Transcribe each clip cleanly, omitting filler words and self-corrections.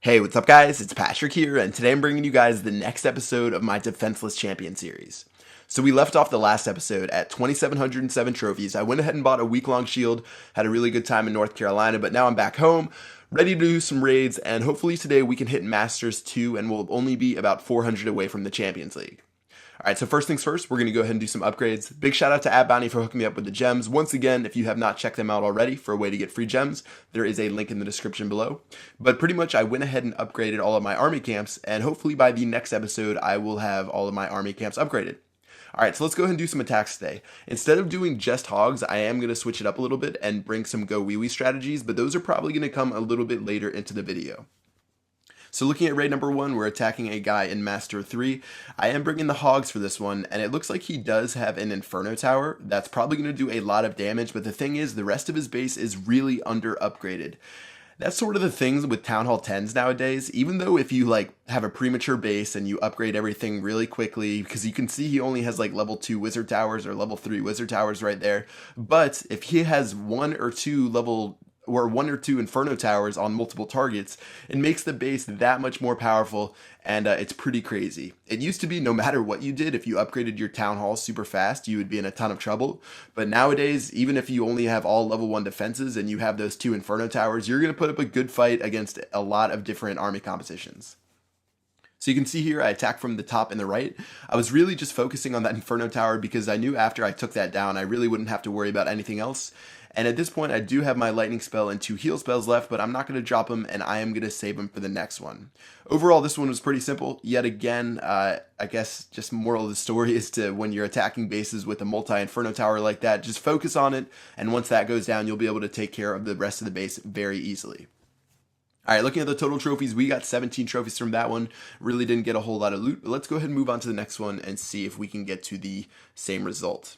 Hey, what's up guys? It's Patrick here, and today I'm bringing you guys the next episode of my Defenseless Champion series. So we left off the last episode at 2,707 trophies. I went ahead and bought a week-long shield, had a really good time in North Carolina, but now I'm back home, ready to do some raids, and hopefully today we can hit Masters 2 and we'll only be about 400 away from the Champions League. Alright, so first things first, we're going to go ahead and do some upgrades. Big shout out to AppBounty for hooking me up with the gems. Once again, if you have not checked them out already for a way to get free gems, there is a link in the description below. But pretty much I went ahead and upgraded all of my army camps, and hopefully by the next episode I will have all of my army camps upgraded. Alright, so let's go ahead and do some attacks today. Instead of doing just hogs, I am going to switch it up a little bit and bring some GoWiWi strategies, but those are probably going to come a little bit later into the video. So looking at raid number 1, we're attacking a guy in Master 3. I am bringing the hogs for this one, and it looks like he does have an Inferno Tower. That's probably going to do a lot of damage, but the thing is, the rest of his base is really under upgraded. That's sort of the things with Town Hall 10s nowadays, even though if you have a premature base and you upgrade everything really quickly, because you can see he only has level 2 wizard towers or level 3 wizard towers right there, but if he has one or two Inferno Towers on multiple targets, it makes the base that much more powerful, and it's pretty crazy. It used to be no matter what you did, if you upgraded your Town Hall super fast, you would be in a ton of trouble, but nowadays, even if you only have all level 1 defenses and you have those 2 Inferno Towers, you're going to put up a good fight against a lot of different army compositions. So you can see here I attack from the top and the right. I was really just focusing on that Inferno Tower because I knew after I took that down I really wouldn't have to worry about anything else. And at this point I do have my lightning spell and 2 heal spells left, but I'm not going to drop them and I am going to save them for the next one. Overall this one was pretty simple. Yet again, I guess just moral of the story is to when you're attacking bases with a multi-Inferno Tower like that, just focus on it, and once that goes down you'll be able to take care of the rest of the base very easily. Alright, looking at the total trophies, we got 17 trophies from that one. Really didn't get a whole lot of loot, but let's go ahead and move on to the next one and see if we can get to the same result.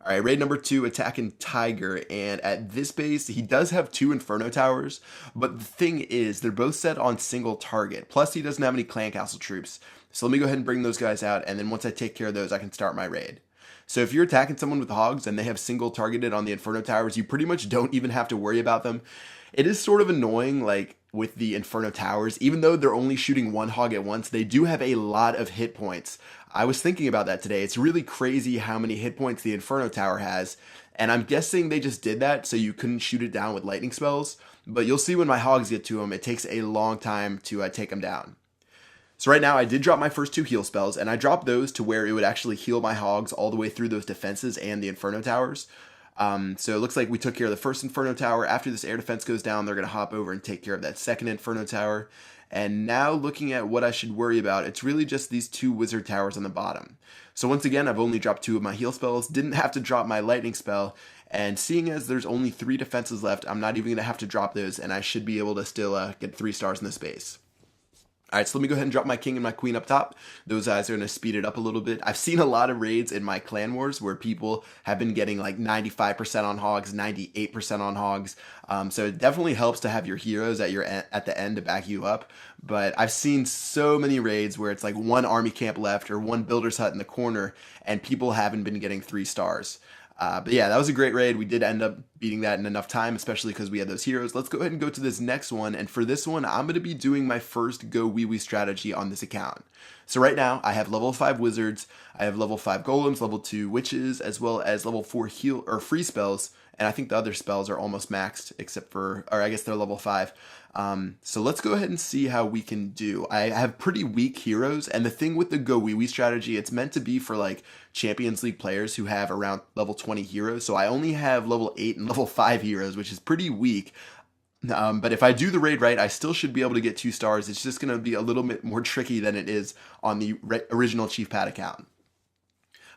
Alright, raid number 2, attacking Tiger, and at this base, he does have 2 Inferno Towers, but the thing is, they're both set on single target, plus he doesn't have any Clan Castle troops. So let me go ahead and bring those guys out, and then once I take care of those, I can start my raid. So if you're attacking someone with hogs and they have single targeted on the Inferno Towers, you pretty much don't even have to worry about them. It is sort of annoying, with the Inferno Towers, even though they're only shooting one hog at once, they do have a lot of hit points. I was thinking about that today. It's really crazy how many hit points the Inferno Tower has, and I'm guessing they just did that so you couldn't shoot it down with lightning spells, but you'll see when my hogs get to him, it takes a long time to take him down. So right now I did drop my first 2 heal spells, and I dropped those to where it would actually heal my hogs all the way through those defenses and the Inferno Towers. So it looks like we took care of the first Inferno Tower. After this air defense goes down, they're going to hop over and take care of that second Inferno Tower. And now looking at what I should worry about, it's really just these 2 wizard towers on the bottom. So once again, I've only dropped 2 of my heal spells, didn't have to drop my lightning spell, and seeing as there's only 3 defenses left, I'm not even going to have to drop those, and I should be able to still get 3 stars in this base. Alright, so let me go ahead and drop my king and my queen up top. Those guys are going to speed it up a little bit. I've seen a lot of raids in my clan wars where people have been getting 95% on hogs, 98% on hogs. So it definitely helps to have your heroes at the end to back you up. But I've seen so many raids where it's one army camp left or 1 builder's hut in the corner and people haven't been getting 3 stars. But yeah, that was a great raid. We did end up beating that in enough time, especially because we had those heroes. Let's go ahead and go to this next one. And for this one, I'm going to be doing my first GoWiWi strategy on this account. So right now, I have level 5 wizards, I have level 5 golems, level 2 witches, as well as level 4 heal or free spells. And I think the other spells are almost maxed, except for, or I guess they're level 5. So let's go ahead and see how we can do. I have pretty weak heroes, and the thing with the GoWiWi strategy, it's meant to be for Champions League players who have around level 20 heroes. So I only have level 8 and level 5 heroes, which is pretty weak. But if I do the raid right, I still should be able to get 2 stars. It's just going to be a little bit more tricky than it is on the original Chief Pat account.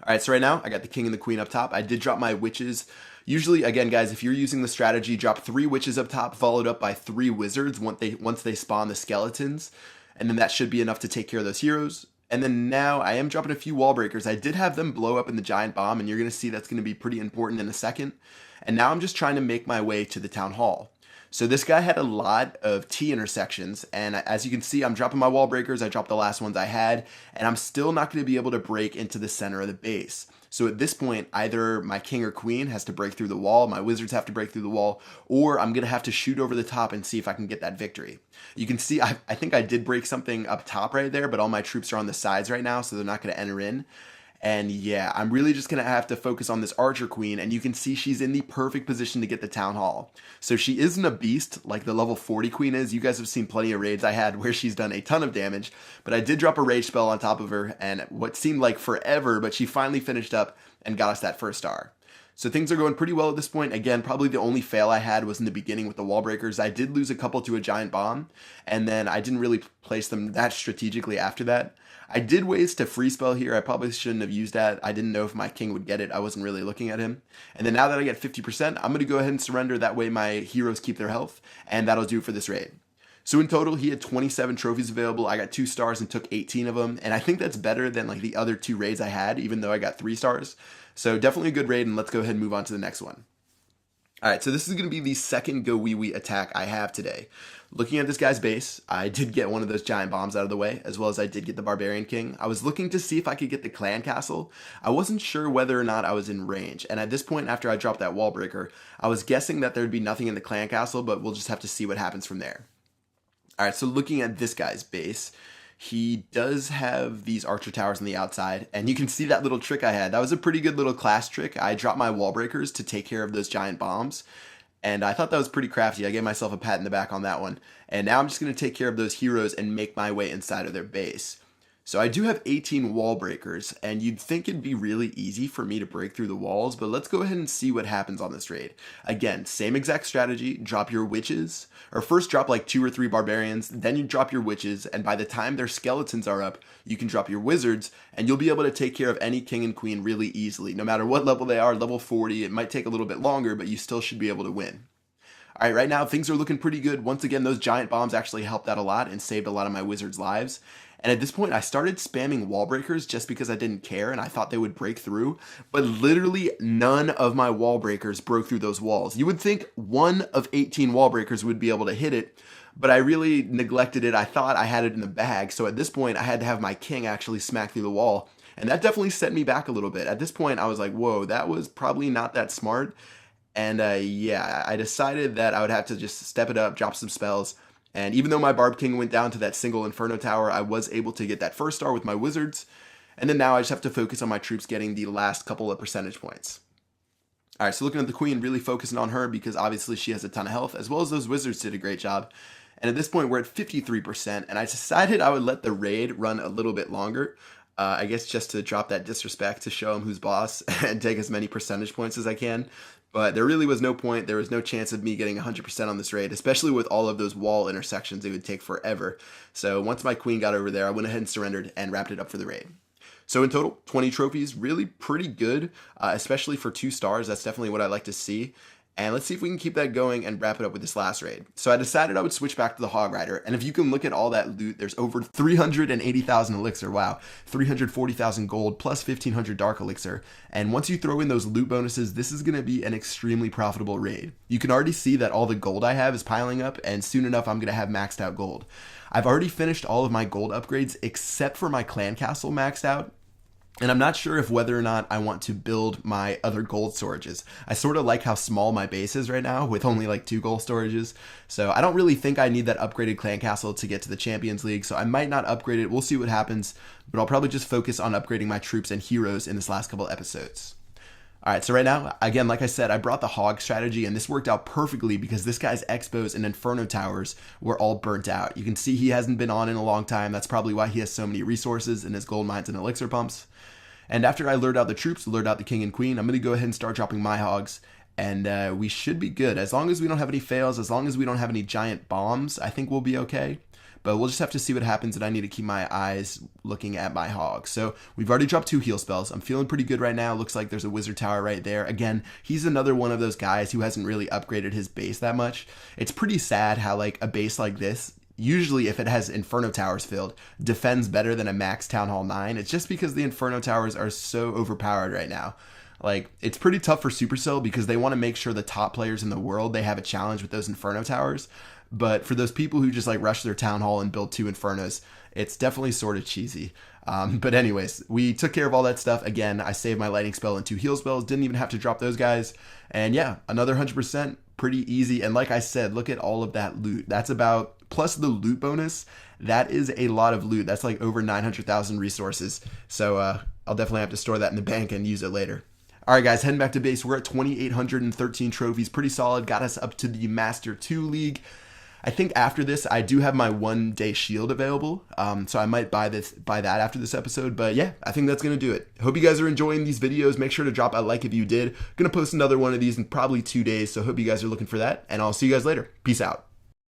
Alright, so right now, I got the king and the queen up top. I did drop my witches. Usually, again, guys, if you're using the strategy, drop 3 witches up top, followed up by 3 wizards once they spawn the skeletons. And then that should be enough to take care of those heroes. And then now, I am dropping a few wall breakers. I did have them blow up in the giant bomb, and you're going to see that's going to be pretty important in a second. And now I'm just trying to make my way to the town hall. So this guy had a lot of T intersections, and as you can see, I'm dropping my wall breakers. I dropped the last ones I had, and I'm still not going to be able to break into the center of the base. So at this point, either my king or queen has to break through the wall, my wizards have to break through the wall, or I'm going to have to shoot over the top and see if I can get that victory. You can see, I think I did break something up top right there, but all my troops are on the sides right now, so they're not going to enter in. And yeah, I'm really just going to have to focus on this archer queen, and you can see she's in the perfect position to get the town hall. So she isn't a beast like the level 40 queen is. You guys have seen plenty of raids I had where she's done a ton of damage, but I did drop a rage spell on top of her, and what seemed like forever, but she finally finished up and got us that first star. So things are going pretty well at this point. Again, probably the only fail I had was in the beginning with the wall breakers. I did lose a couple to a giant bomb, and then I didn't really place them that strategically after that. I did waste a free spell here. I probably shouldn't have used that. I didn't know if my king would get it. I wasn't really looking at him. And then now that I get 50%, I'm going to go ahead and surrender. That way my heroes keep their health, and that'll do it for this raid. So in total, he had 27 trophies available. I got 2 stars and took 18 of them. And I think that's better than like the other 2 raids I had, even though I got 3 stars. So definitely a good raid, and let's go ahead and move on to the next one. All right, so this is going to be the second GoWiWi attack I have today. Looking at this guy's base, I did get one of those giant bombs out of the way, as well as I did get the Barbarian King. I was looking to see if I could get the Clan Castle. I wasn't sure whether or not I was in range, and at this point, after I dropped that wall breaker, I was guessing that there'd be nothing in the Clan Castle, but we'll just have to see what happens from there. All right, so looking at this guy's base, he does have these archer towers on the outside, and you can see that little trick I had. That was a pretty good little class trick. I dropped my wall breakers to take care of those giant bombs, and I thought that was pretty crafty. I gave myself a pat in the back on that one. And now I'm just going to take care of those heroes and make my way inside of their base. So I do have 18 wall breakers, and you'd think it'd be really easy for me to break through the walls, but let's go ahead and see what happens on this raid. Again, same exact strategy, drop your witches, or first drop like 2 or 3 barbarians, then you drop your witches, and by the time their skeletons are up, you can drop your wizards, and you'll be able to take care of any king and queen really easily. No matter what level they are, level 40, it might take a little bit longer, but you still should be able to win. All right, right now things are looking pretty good. Once again, those giant bombs actually helped out a lot and saved a lot of my wizards' lives. And at this point, I started spamming wall breakers just because I didn't care and I thought they would break through. But literally none of my wall breakers broke through those walls. You would think 1 of 18 wall breakers would be able to hit it, but I really neglected it. I thought I had it in the bag. So at this point, I had to have my king actually smack through the wall. And that definitely set me back a little bit. At this point, I was like, whoa, that was probably not that smart. And yeah, I decided that I would have to just step it up, drop some spells. And even though my Barb King went down to that single Inferno Tower, I was able to get that first star with my wizards. And then now I just have to focus on my troops getting the last couple of percentage points. All right, so looking at the queen, really focusing on her because obviously she has a ton of health, as well as those wizards did a great job. And at this point, we're at 53%, and I decided I would let the raid run a little bit longer. I guess just to drop that disrespect to show him who's boss and take as many percentage points as I can. But there really was no point. There was no chance of me getting 100% on this raid, especially with all of those wall intersections. It would take forever. So once my queen got over there, I went ahead and surrendered and wrapped it up for the raid. So in total, 20 trophies, really pretty good, especially for 2 stars. That's definitely what I like to see. And let's see if we can keep that going and wrap it up with this last raid. So I decided I would switch back to the Hog Rider. And if you can look at all that loot, there's over 380,000 elixir. Wow. 340,000 gold plus 1,500 dark elixir. And once you throw in those loot bonuses, this is going to be an extremely profitable raid. You can already see that all the gold I have is piling up, and soon enough I'm going to have maxed out gold. I've already finished all of my gold upgrades except for my clan castle maxed out. And I'm not sure if whether or not I want to build my other gold storages. I sort of like how small my base is right now with only like 2 gold storages. So I don't really think I need that upgraded clan castle to get to the Champions League. So I might not upgrade it. We'll see what happens. But I'll probably just focus on upgrading my troops and heroes in this last couple episodes. All right, so right now, again, like I said, I brought the hog strategy, and this worked out perfectly because this guy's Expos and Inferno Towers were all burnt out. You can see he hasn't been on in a long time. That's probably why he has so many resources in his gold mines and elixir pumps. And after I lured out the troops, lured out the king and queen, I'm going to go ahead and start dropping my hogs, and we should be good. As long as we don't have any fails, as long as we don't have any giant bombs, I think we'll be okay. But we'll just have to see what happens, and I need to keep my eyes looking at my hogs. So we've already dropped 2 heal spells. I'm feeling pretty good right now. Looks like there's a wizard tower right there. Again, he's another one of those guys who hasn't really upgraded his base that much. It's pretty sad how like a base like this, usually if it has Inferno Towers filled, defends better than a max Town Hall 9. It's just because the Inferno Towers are so overpowered right now. Like, it's pretty tough for Supercell because they want to make sure the top players in the world, they have a challenge with those Inferno towers. But for those people who just like rush their town hall and build 2 Infernos, it's definitely sort of cheesy. But anyways, we took care of all that stuff. Again, I saved my lightning spell and 2 heal spells. Didn't even have to drop those guys. And yeah, another 100%, pretty easy. And like I said, look at all of that loot. That's about, plus the loot bonus, that is a lot of loot. That's like over 900,000 resources. So I'll definitely have to store that in the bank and use it later. All right, guys, heading back to base. We're at 2,813 trophies. Pretty solid. Got us up to the Master 2 League. I think after this, I do have my 1-day shield available, so I might buy that after this episode. But yeah, I think that's going to do it. Hope you guys are enjoying these videos. Make sure to drop a like if you did. Going to post another one of these in probably 2 days, so hope you guys are looking for that, and I'll see you guys later. Peace out.